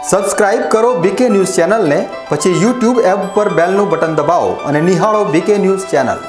Subscribe કરો બીકે news ચેનલને, પછી YouTube એપ પર બેલનું બટન દબાવો અને નિહાળો બીકે ન્યૂઝ ચેનલ।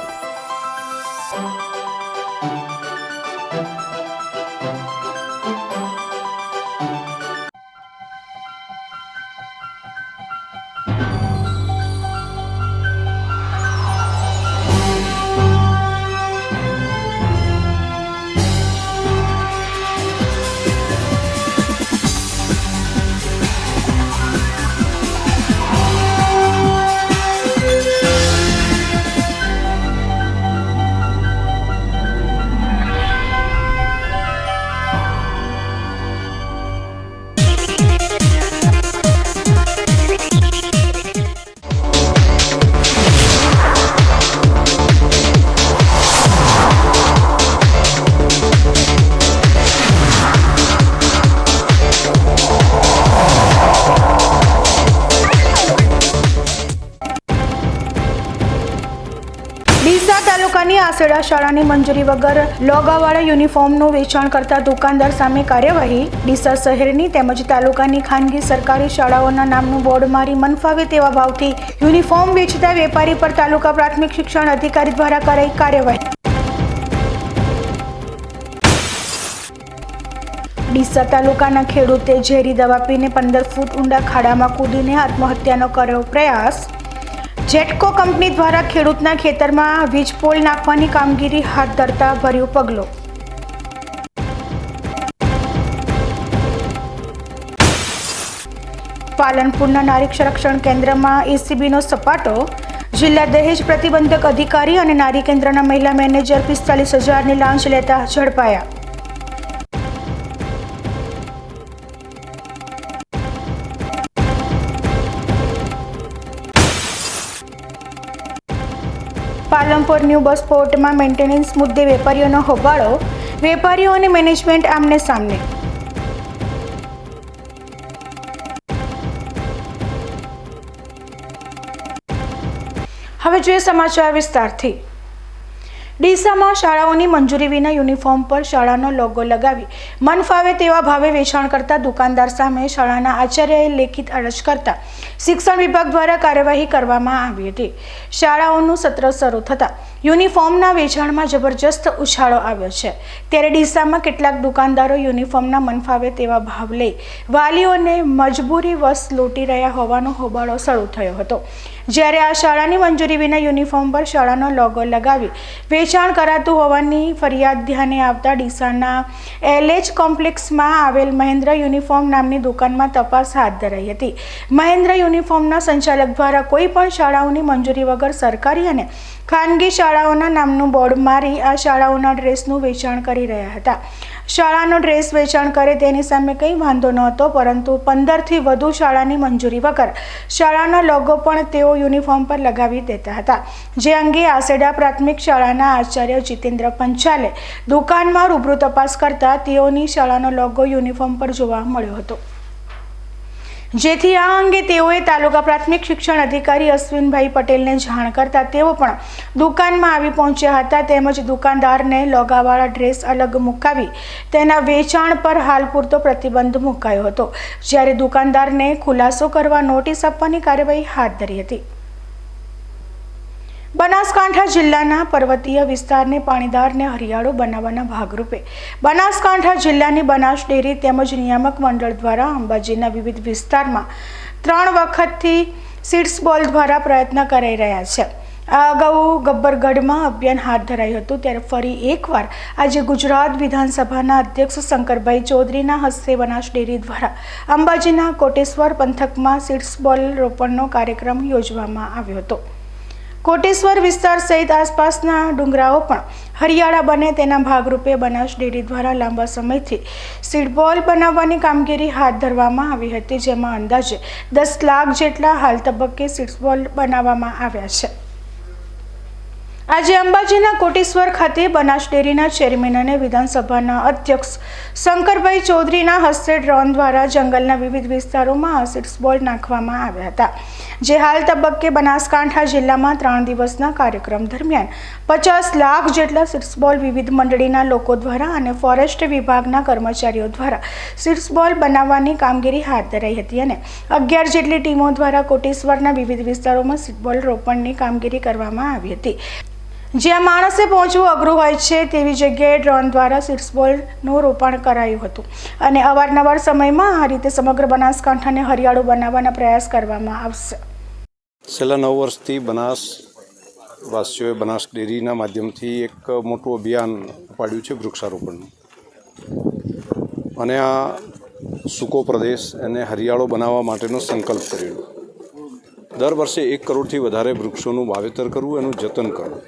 ડીસા તાલુકાની આસેડા શાળાની મંજૂરી વગર લોગાવાળા યુનિફોર્મનું વેચાણ કરતા દુકાનદાર સામે કાર્યવાહી। ડીસા શહેરની તેમજ તાલુકાની ખાનગી સરકારી શાળાઓના નામનું બોર્ડ મારી મનફાવે તેવા ભાવથી યુનિફોર્મ વેચતા વેપારી પર તાલુકા પ્રાથમિક શિક્ષણ અધિકારી દ્વારા કરાઈ કાર્યવાહી। ડીસા તાલુકાના ખેડૂતે ઝેરી દવા પીને 15 ફૂટ ઊંડા ખાડામાં કૂદીને આત્મહત્યાનો કર્યો પ્રયાસ। જેટકો કંપની દ્વારા ખેડૂતના ખેતરમાં વીજ પોલ નાખવાની કામગીરી હાથ ધરતા ભર્યું પગલું। પાલનપુરના નારી સંરક્ષણ કેન્દ્રમાં એસીબીનો સપાટો। જિલ્લા દહેજ પ્રતિબંધક અધિકારી અને નારી કેન્દ્રના મહિલા મેનેજર 45,000ની લાંચ લેતા ઝડપાયા। પાલનપુર ન્યૂ બસ પોર્ટમાં મેન્ટેનન્સ મુદ્દે વેપારીઓનો હોબાળો। વેપારીઓ અને મેનેજમેન્ટ આમને સામને। હવે જોઈએ સમાચાર વિસ્તારથી। ડીસામાં શાળાઓની મંજૂરી વિના યુનિફોર્મ પર શાળાનો લોગો લગાવી મનફાવે તેવા ભાવે વેચાણ કરતા દુકાનદાર સામે શાળાના આચાર્યએ લેખિત અરજ કરતા શિક્ષણ વિભાગ દ્વારા કાર્યવાહી કરવામાં આવી હતી। શાળાઓનું સત્ર શરૂ થતાં યુનિફોર્મના વેચાણમાં જબરજસ્ત ઉછાળો આવ્યો છે, ત્યારે ડીસામાં કેટલાક દુકાનદારો યુનિફોર્મના મનફાવે તેવા ભાવ લઈ વાલીઓને મજબૂરીવશ લૂંટી રહ્યા હોવાનો હોબાળો શરૂ થયો હતો। જ્યારે આ શાળાની મંજૂરી વિના યુનિફોર્મ પર શાળાનો લોગો લગાવી વેચાણ કરાતું હોવાની ફરિયાદ ધ્યાને આવતા ડીસાના LH કોમ્પ્લેક્સમાં આવેલ મહેન્દ્ર યુનિફોર્મ નામની દુકાનમાં તપાસ હાથ ધરાઈ હતી। મહેન્દ્ર યુનિફોર્મના સંચાલક દ્વારા કોઈ પણ શાળાઓની મંજૂરી વગર સરકારી અને ખાનગી શાળાઓના નામનું બોર્ડ મારી આ શાળાઓના ડ્રેસનું વેચાણ કરી રહ્યા હતા। શાળાનો ડ્રેસ વેચાણ કરે તેની સામે કંઈ વાંધો નહોતો, પરંતુ 15થી વધુ શાળાની મંજૂરી વગર શાળાનો લોગો પણ તેઓ યુનિફોર્મ પર લગાવી દેતા હતા, જે અંગે આસેડા પ્રાથમિક શાળાના આચાર્ય જીતેન્દ્ર પંચાલે દુકાનમાં રૂબરૂ તપાસ કરતા તેઓની શાળાનો લોગો યુનિફોર્મ પર જોવા મળ્યો હતો, જેથી આ અંગે તેઓએ તાલુકા પ્રાથમિક શિક્ષણ અધિકારી અશ્વિનભાઈ પટેલને જાણ કરતા તેઓ પણ દુકાનમાં આવી પહોંચ્યા હતા, તેમજ દુકાનદારને લોગાવાળા ડ્રેસ અલગ મુકાવી તેના વેચાણ પર હાલ પૂરતો પ્રતિબંધ મુકાયો હતો, જ્યારે દુકાનદારને ખુલાસો કરવા નોટિસ આપવાની કાર્યવાહી હાથ ધરી હતી। બનાસકાંઠા જિલ્લાના પર્વતીય વિસ્તારને પાણીદાર અને હરિયાળો બનાવવાના ભાગરૂપે બનાસકાંઠા જિલ્લાની બનાસ ડેરી તેમજ નિયામક મંડળ દ્વારા અંબાજીના વિવિધ વિસ્તારમાં 3 વખતથી સીડ્સ બોલ દ્વારા પ્રયત્ન કરાઈ રહ્યા છે। આ અગાઉ ગબ્બરગઢમાં અભિયાન હાથ ધરાયું હતું, ત્યારે ફરી એકવાર આજે ગુજરાત વિધાનસભાના અધ્યક્ષ શંકરભાઈ ચૌધરીના હસ્તે બનાસ ડેરી દ્વારા અંબાજીના કોટેશ્વર પંથકમાં સીડ્સ બોલ રોપણનો કાર્યક્રમ યોજવામાં આવ્યો હતો। કોટેશ્વર વિસ્તાર સહિત આસપાસના ડુંગરાઓ પણ હરિયાળા બને તેના ભાગરૂપે બનાસ ડેરી દ્વારા લાંબા સમયથી સીડ બોલ બનાવવાની કામગીરી હાથ ધરવામાં આવી હતી, જેમાં અંદાજે 10 લાખ જેટલા હાલ તબક્કે સીડ બોલ બનાવવામાં આવ્યા છે। આજે અંબાજીના કોટેશ્વર ખાતે બનાસ ડેરીના ચેરમેન અને વિધાનસભાના અધ્યક્ષ શંકરભાઈ ચૌધરીના હસ્તે ડ્રોન દ્વારા જંગલના વિવિધ વિસ્તારોમાં સીડ્સ બોલ નાખવામાં આવ્યા હતા। જે હાલ તબક્કે બનાસકાંઠા જિલ્લામાં 3 દિવસના કાર્યક્રમ દરમિયાન 50 લાખ જેટલા સીડ્સ બોલ વિવિધ મંડળીના લોકો દ્વારા અને ફોરેસ્ટ વિભાગના કર્મચારીઓ દ્વારા સીડ્સ બોલ બનાવવાની કામગીરી હાથ ધરાઈ હતી અને 11 જેટલી ટીમો દ્વારા કોટેશ્વરના વિવિધ વિસ્તારોમાં સીડ બોલ રોપણની કામગીરી કરવામાં આવી હતી। જ્યાં માણસે પહોંચવું અઘરું હોય છે તેવી જગ્યાએ ડ્રોન દ્વારા સીડ્સ બોલનું રોપણ કરાયું હતું અને અવારનવાર સમયમાં આ રીતે સમગ્ર બનાસકાંઠાને હરિયાળું બનાવવાના પ્રયાસ કરવામાં આવશે। છેલ્લા 9 વર્ષથી બનાસવાસીઓએ બનાસ ડેરીના માધ્યમથી એક મોટું અભિયાન ઉપાડ્યું છે વૃક્ષારોપણનું, અને આ સૂકો પ્રદેશ એને હરિયાળો બનાવવા માટેનો સંકલ્પ કરેલો। દર વર્ષે 1 કરોડથી વધારે વૃક્ષોનું વાવેતર કરવું, એનું જતન કરવું।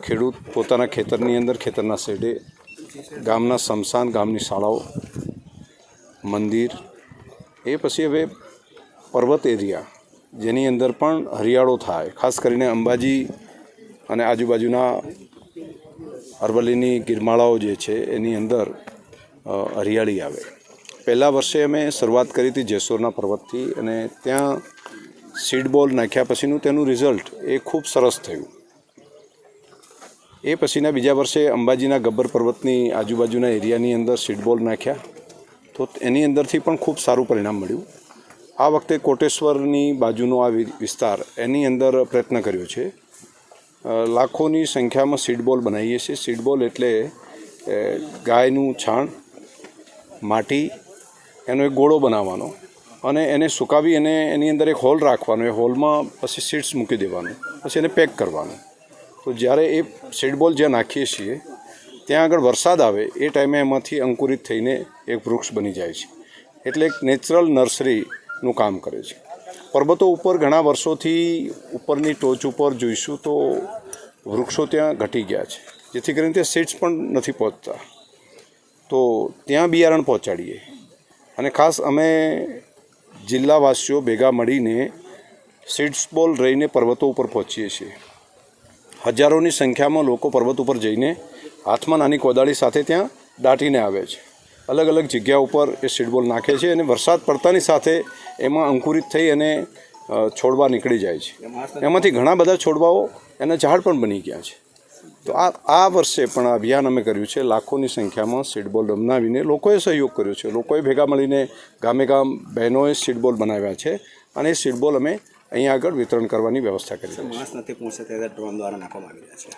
ખેડૂત પોતાના ખેતરની અંદર, ખેતરના શેડે, ગામના સ્મશાન, ગામની શાળાઓ, મંદિર, એ પછી હવે પર્વત એરિયા જેની અંદર પણ હરિયાળો થાય, ખાસ કરીને અંબાજી અને આજુબાજુના અરવલ્લીની ગિરમાળાઓ જે છે એની અંદર હરિયાળી આવે। પહેલા વર્ષે અમે શરૂઆત કરી હતી જેસોરના પર્વતથી, અને ત્યાં સીડ બોલ નાખ્યા પછીનું તેનું રિઝલ્ટ એ ખૂબ સરસ થયું। એ પછીના બીજા વર્ષે અંબાજીના ગબ્બર પર્વતની આજુબાજુના એરિયાની અંદર સીડ બોલ નાખ્યા, તો એની અંદરથી પણ ખૂબ સારું પરિણામ મળ્યું। આ વખતે કોટેશ્વરની બાજુનો આ વિસ્તાર એની અંદર પ્રયત્ન કર્યો છે। લાખોની સંખ્યામાં સીડ બોલ બનાવીએ છીએ। સીડ બોલ એટલે ગાયનું છાણ, માટી, એનો એક ગોળો બનાવવાનો અને એને સુકાવી અને એની અંદર એક હોલ રાખવાનો, એ હોલમાં પછી સીડ્સ મૂકી દેવાનું, પછી એને પેક કરવાનું। તો જ્યારે એ સીડ બોલ જ્યાં નાખીએ છીએ ત્યાં આગળ વરસાદ આવે એ ટાઈમે એમાંથી અંકુરિત થઈને એક વૃક્ષ બની જાય છે, એટલે એક નેચરલ નર્સરીનું કામ કરે છે। પર્વતો ઉપર ઘણા વર્ષોથી ઉપરની ટોચ ઉપર જોઈશું તો વૃક્ષો ત્યાં ઘટી ગયા છે, જેથી કરીને ત્યાં સીડ્સ પણ નથી પહોંચતા। તો ત્યાં બિયારણ પહોંચાડીએ, અને ખાસ અમે જિલ્લાવાસીઓ ભેગા મળીને સીડ્સ બોલ રહીને પર્વતો ઉપર પહોંચીએ છીએ। હજારોની સંખ્યામાં લોકો પર્વત ઉપર જઈને હાથમાં નાની કોદાળી સાથે ત્યાં દાટીને આવે છે। અલગ અલગ જગ્યા ઉપર એ સીડ બોલ નાખે છે, અને વરસાદ પડતાની સાથે એમાં અંકુરિત થઈ અને છોડવા નીકળી જાય છે। એમાંથી ઘણા બધા છોડવાઓ એના ઝાડ પણ બની ગયા છે। તો આ વર્ષે પણ આ અભિયાન અમે કર્યું છે। લાખોની સંખ્યામાં સીડ બોલ બનાવીને લોકોએ સહયોગ કર્યો છે, લોકોએ ભેગા મળીને ગામે ગામ બહેનોએ સીડ બોલ બનાવ્યા છે, અને એ સીડ બોલ અમે અહીંયા આગળ વિતરણ કરવાની વ્યવસ્થા કરી છે। માણસ નથી પહોંચતા ત્યારે ડ્રોન દ્વારા નાખવામાં આવી રહ્યા છે।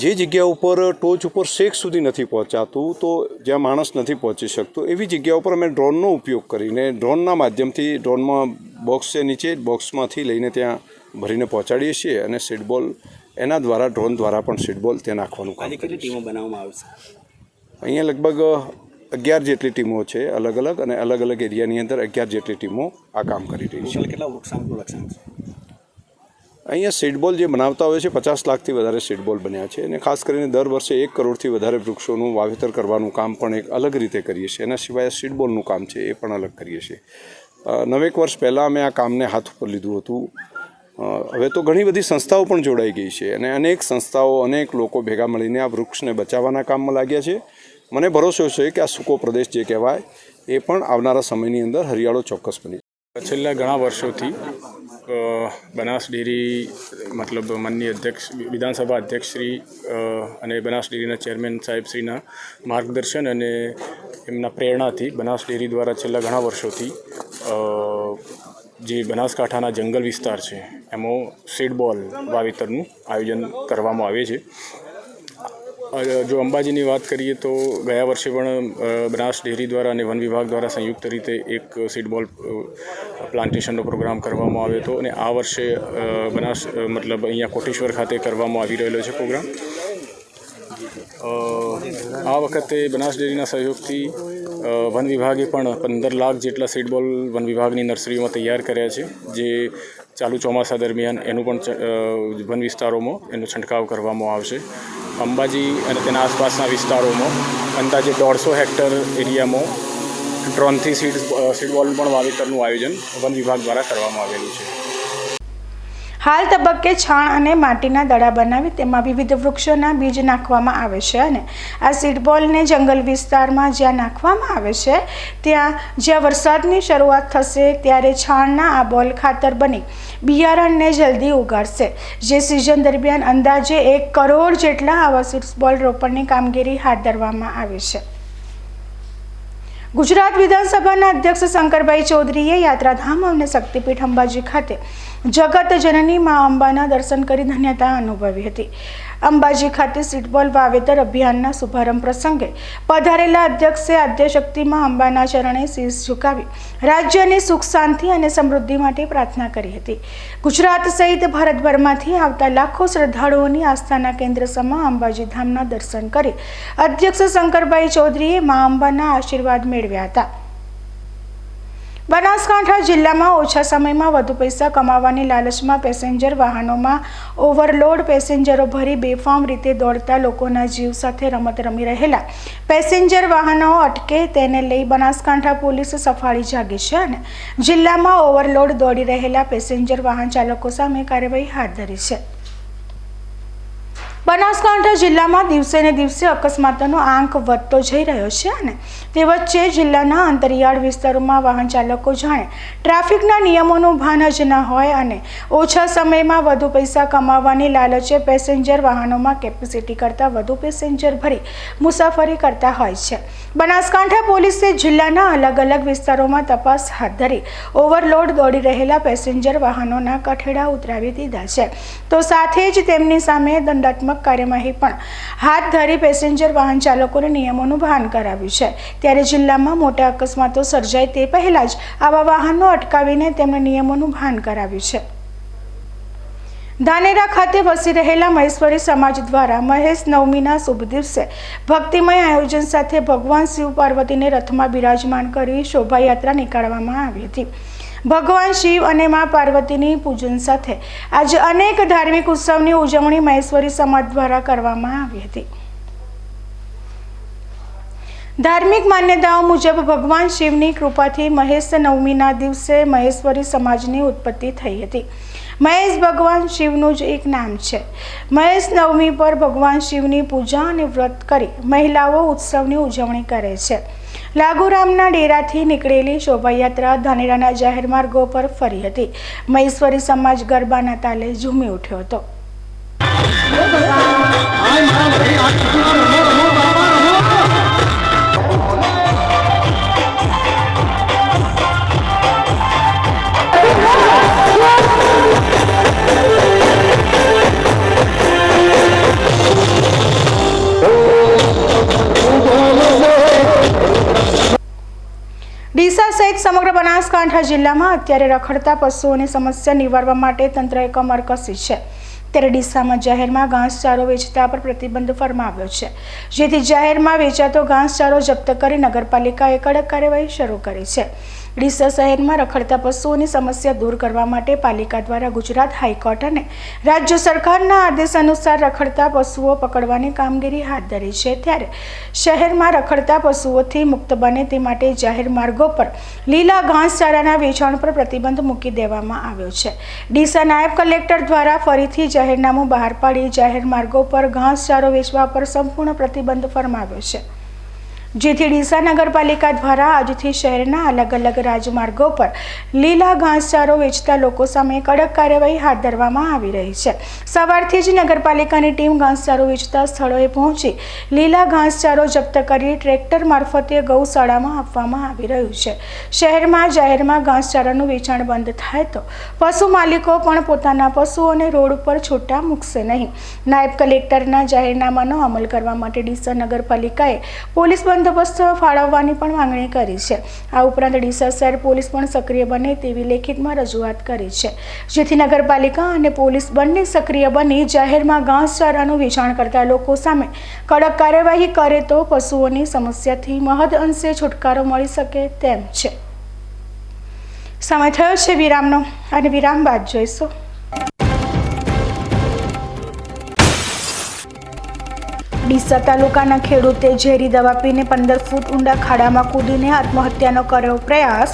જે જગ્યા ઉપર ટોચ ઉપર શેક સુધી નથી પહોંચાતું, તો જ્યાં માણસ નથી પહોંચી શકતો એવી જગ્યા ઉપર અમે ડ્રોનનો ઉપયોગ કરીને, ડ્રોનના માધ્યમથી, ડ્રોનમાં બોક્સ છે નીચે, બોક્સમાંથી લઈને ત્યાં ભરીને પહોંચાડીએ છીએ, અને સીડ બોલ એના દ્વારા, ડ્રોન દ્વારા પણ સીડ બોલ ત્યાં નાખવાનું કામ. આજે કેટલી ટીમો બનાવવામાં આવશે? અહીંયા લગભગ 11 જેટલી ટીમો છે, અલગ અલગ અને અલગ અલગ એરિયાની અંદર 11 જેટલી ટીમો આ કામ કરી રહી છે। કેટલા વૃક્ષાંકનું લક્ષ્યાંક છે? અહીંયા સીડ બોલ જે બનાવતા હોય છે 50 લાખથી વધારે સીડ બોલ બન્યા છે, અને ખાસ કરીને દર વર્ષે 1 કરોડથી વધારે વૃક્ષોનું વાવેતર કરવાનું કામ પણ એક અલગ રીતે કરીએ છીએ। એના સિવાય સીડ બોલનું કામ છે એ પણ અલગ કરીએ છીએ। 9 વર્ષ પહેલાં અમે આ કામને હાથ ઉપર લીધું હતું। હવે તો ઘણી બધી સંસ્થાઓ પણ જોડાઈ ગઈ છે, અને અનેક સંસ્થાઓ, અનેક લોકો ભેગા મળીને આ વૃક્ષને બચાવવાના કામમાં લાગ્યા છે। મને ભરોસો છે કે આ સૂકો પ્રદેશ જે કહેવાય એ પણ આવનારા સમયની અંદર હરિયાળો ચોક્કસ બની જશે। છેલ્લા ઘણા વર્ષોથી બનાસ ડેરી મતલબ માનનીય અધ્યક્ષ, વિધાનસભા અધ્યક્ષ શ્રી અને બનાસ ડેરીના ચેરમેન સાહેબ શ્રીના માર્ગદર્શન અને એમના પ્રેરણાથી બનાસ ડેરી દ્વારા છેલ્લા ઘણા વર્ષોથી જે બનાસકાંઠાના જંગલ વિસ્તાર છે એમાં સીડ બોલ વાવેતરનું આયોજન કરવામાં આવે છે। જો અંબાજીની વાત કરીએ તો ગયા વર્ષે પણ બનાસ ડેરી દ્વારા અને વન વિભાગ દ્વારા સંયુક્ત રીતે એક સીડ બોલ પ્લાન્ટેશનનો પ્રોગ્રામ કરવામાં આવ્યો હતો, અને આ વર્ષે બનાસ મતલબ અહીંયા કોટેશ્વર ખાતે કરવામાં આવી રહેલો છે પ્રોગ્રામ। આ વખતે બનાસ ડેરીના સહયોગથી વન વિભાગે પણ 15 લાખ જેટલા સીડ બોલ વન વિભાગની નર્સરીઓમાં તૈયાર કર્યા છે, જે ચાલુ ચોમાસા દરમિયાન એનું પણ વન વિસ્તારોમાં એનો છંટકાવ કરવામાં આવશે। અંબાજી અને તેના આસપાસના વિસ્તારોમાં અંદાજે 150 હેક્ટર એરિયામાં ડ્રોનથી સીડ બોલ પણ વાવેતરનું આયોજન વન વિભાગ દ્વારા કરવામાં આવેલું છે। હાલ તબક્કે છાણ અને માટીના દડા બનાવી તેમાં વિવિધ વૃક્ષોના બીજ નાખવામાં આવે છે અને આ સીડબોલને જંગલ વિસ્તારમાં જ્યાં નાખવામાં આવે છે જ્યાં વરસાદની શરૂઆત થશે ત્યારે છાણના આ બોલ ખાતર બની બિયારણને જલ્દી ઉગાડશે, જે સિઝન દરમિયાન અંદાજે 1 કરોડ જેટલા આવા સીડબોલ રોપણની કામગીરી હાથ ધરવામાં આવી છે. ગુજરાત વિધાનસભાના અધ્યક્ષ શંકરભાઈ ચૌધરીએ યાત્રાધામ અને શક્તિપીઠ અંબાજી ખાતે જગત જનની મા અંબાના દર્શન કરી ધન્યતા અનુભવી હતી. અંબાજી ખાતે સીડબોલ વાવેતર અભિયાનના શુભારંભ પ્રસંગે પધારેલા અધ્યક્ષે આદ્યશક્તિ મા અંબાના ચરણે શીશ ઝુકાવી રાજ્યની સુખ શાંતિ અને સમૃદ્ધિ માટે પ્રાર્થના કરી હતી. ગુજરાત સહિત ભારતભરમાંથી આવતા લાખો શ્રદ્ધાળુઓની આસ્થાના કેન્દ્ર સમા અંબાજી ધામના દર્શન કરી અધ્યક્ષ શંકરભાઈ ચૌધરીએ મા અંબાના આશીર્વાદ મેળવ્યા હતા. બનાસકાંઠા જિલ્લામાં ઓછા સમયમાં વધુ પૈસા કમાવાની લાલચમાં પેસેન્જર વાહનોમાં ઓવરલોડ પેસેન્જરો ભરી બેફામ રીતે દોડતા લોકોના જીવ સાથે રમત રમી રહેલા પેસેન્જર વાહનો અટકે તેને લઈ બનાસકાંઠા પોલીસ સફાળી જાગી છે અને જિલ્લામાં ઓવરલોડ દોડી રહેલા પેસેન્જર વાહન ચાલકો સામે કાર્યવાહી હાથ ધરી છે. બનાસકાંઠા જિલ્લામાં દિવસે ને દિવસે અકસ્માતોનો આંક વધતો જઈ રહ્યો છે અને તે વચ્ચે જિલ્લાના અંતરિયાળ વિસ્તારોમાં વાહન ચાલકો જાણે ટ્રાફિકના નિયમોનું ભાન જ ન હોય અને ઓછા સમયમાં વધુ પૈસા કમાવવાની લાલચે પેસેન્જર વાહનોમાં કેપેસિટી કરતાં વધુ પેસેન્જર ભરી મુસાફરી કરતા હોય છે. બનાસકાંઠા પોલીસે જિલ્લાના અલગ અલગ વિસ્તારોમાં તપાસ હાથ ધરી ઓવરલોડ દોડી રહેલા પેસેન્જર વાહનોના કઠેડા ઉતરાવી દીધા છે, તો સાથે જ તેમની સામે દંડાત્મક કાર્યવાહી પણ હાથ ધરી પેસેન્જર વાહન ચાલકોને નિયમોનું ભાન કરાવ્યું છે. ત્યારે જિલ્લામાં મોટા અકસ્માતો સર્જાય તે પહેલા જ આવા વાહનો અટકાવીને તેમને નિયમોનું ભાન કરાવ્યું છે. ધાનેરા ખાતે વસી રહેલા મહેશ્વરી સમાજ દ્વારા મહેશ નવમીના શુભ દિવસે ભક્તિમય આયોજન સાથે ભગવાન શિવ પાર્વતીને રથમાં બિરાજમાન કરી શોભાયાત્રા નીકાળવામાં આવી હતી. ભગવાન શિવ અને મા પાર્વતીની પૂજન સાથે આજે અનેક ધાર્મિક ઉત્સવની ઉજવણી મહેશ્વરી સમાજ દ્વારા કરવામાં આવી હતી. ધાર્મિક માન્યતાઓ મુજબ ભગવાન શિવની કૃપાથી મહેશ નવમીના દિવસે મહેશ્વરી સમાજની ઉત્પત્તિ થઈ હતી. મહેશ ભગવાન શિવનું જ એક નામ છે. મહેશ નવમી પર ભગવાન શિવની પૂજા અને વ્રત કરી મહિલાઓ ઉત્સવની ઉજવણી કરે છે. લાગુરામના ડેરાથી નીકળેલી શોભાયાત્રા ધાનેરાના જાહેર માર્ગો પર ફરી હતી. મહેશ્વરી સમાજ ગરબાના તાલે ઝૂમી ઉઠ્યો હતો. ડીસા સહિત સમગ્ર બનાસકાંઠા જિલ્લામાં અત્યારે રખડતા પશુઓની સમસ્યા નિવારવા માટે તંત્રએ કમર કસી છે. ત્યારે ડીસામાં જાહેરમાં ઘાસચારો વેચતા પર પ્રતિબંધ ફરમાવ્યો છે, જેથી જાહેરમાં વેચાતો ઘાસચારો જપ્ત કરી નગરપાલિકાએ કડક કાર્યવાહી શરૂ કરી છે. ડીસા શહેરમાં રખડતા પશુઓની સમસ્યા દૂર કરવા માટે પાલિકા દ્વારા ગુજરાત હાઈકોર્ટ અને રાજ્ય સરકારના આદેશ અનુસાર રખડતા પશુઓ પકડવાની કામગીરી હાથ ધરી છે. ત્યારે શહેરમાં રખડતા પશુઓથી મુક્ત બને તે માટે જાહેર માર્ગો પર લીલા ઘાસચારાના વેચાણ પર પ્રતિબંધ મૂકી દેવામાં આવ્યો છે. ડીસા નાયબ કલેક્ટર દ્વારા ફરીથી જાહેરનામું બહાર પાડી જાહેર માર્ગો પર ઘાસચારો વેચવા પર સંપૂર્ણ પ્રતિબંધ ફરમાવ્યો છે, જેથી ડીસા નગરપાલિકા દ્વારા આજથી શહેરના અલગ અલગ રાજમાર્ગો પર લીલા ઘાસચારો વેચતા લોકો સામે કડક કાર્યવાહી હાથ ધરવામાં આવી રહી છે. સવારથી જ નગરપાલિકાની ટીમ ઘાસચારો વેચતા સ્થળોએ પહોંચી લીલા ઘાસચારો જપ્ત કરી ટ્રેક્ટર મારફતે ગૌશાળામાં આપવામાં આવી રહ્યું છે. શહેરમાં જાહેરમાં ઘાસચારાનું વેચાણ બંધ થાય તો પશુ માલિકો પણ પોતાના પશુઓને રોડ ઉપર છૂટા મૂકશે નહીં. નાયબ કલેક્ટરના જાહેરનામાનો અમલ કરવા માટે ડીસા નગરપાલિકાએ પોલીસ બંદોબસ્ત ફાળવવાની પણ માંગણી કરી છે. આ ઉપરાંત ડીસા શહેર પોલીસ પણ સક્રિય બને તેવી લેખિતમાં રજૂઆત કરી છે, જેથી નગરપાલિકા અને પોલીસ બંને સક્રિય બની જાહેરમાં ઘાસચારાનું વેચાણ કરતા લોકો સામે કડક કાર્યવાહી કરે તો પશુઓની સમસ્યાથી મહદ અંશે છુટકારો મળી શકે તેમ છે. સમય થયો છે વિરામનો અને વિરામ બાદ જોઈશું. ડીસા તાલુકાના ખેડૂતે ઝેરી દવા પીને 15 ફૂટ ઊંડા ખાડામાં કૂદીને આત્મહત્યાનો કર્યો પ્રયાસ.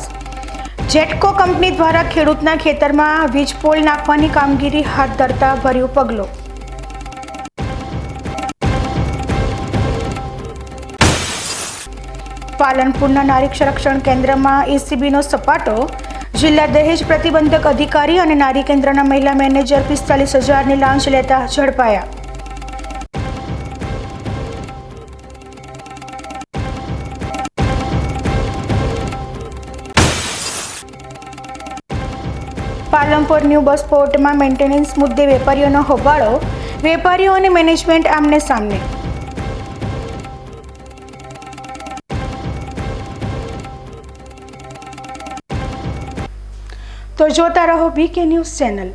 જેટકો કંપની દ્વારા ખેડૂતના ખેતરમાં વીજ પોલ નાખવાની કામગીરી હાથ ધરતા ભર્યું પગલું. પાલનપુરના નારી સંરક્ષણ કેન્દ્રમાં એસીબીનો સપાટો. જિલ્લા દહેજ પ્રતિબંધક અધિકારી અને નારી કેન્દ્રના મહિલા મેનેજર 45,000ની લાંચ લેતા ઝડપાયા. પાલનપુર ન્યૂ બસ પોર્ટમાં મેન્ટેનન્સ મુદ્દે વેપારીઓનો હોબાળો. વેપારીઓ અને મેનેજમેન્ટ આમને સામને. તો જોતા રહો BK news channel.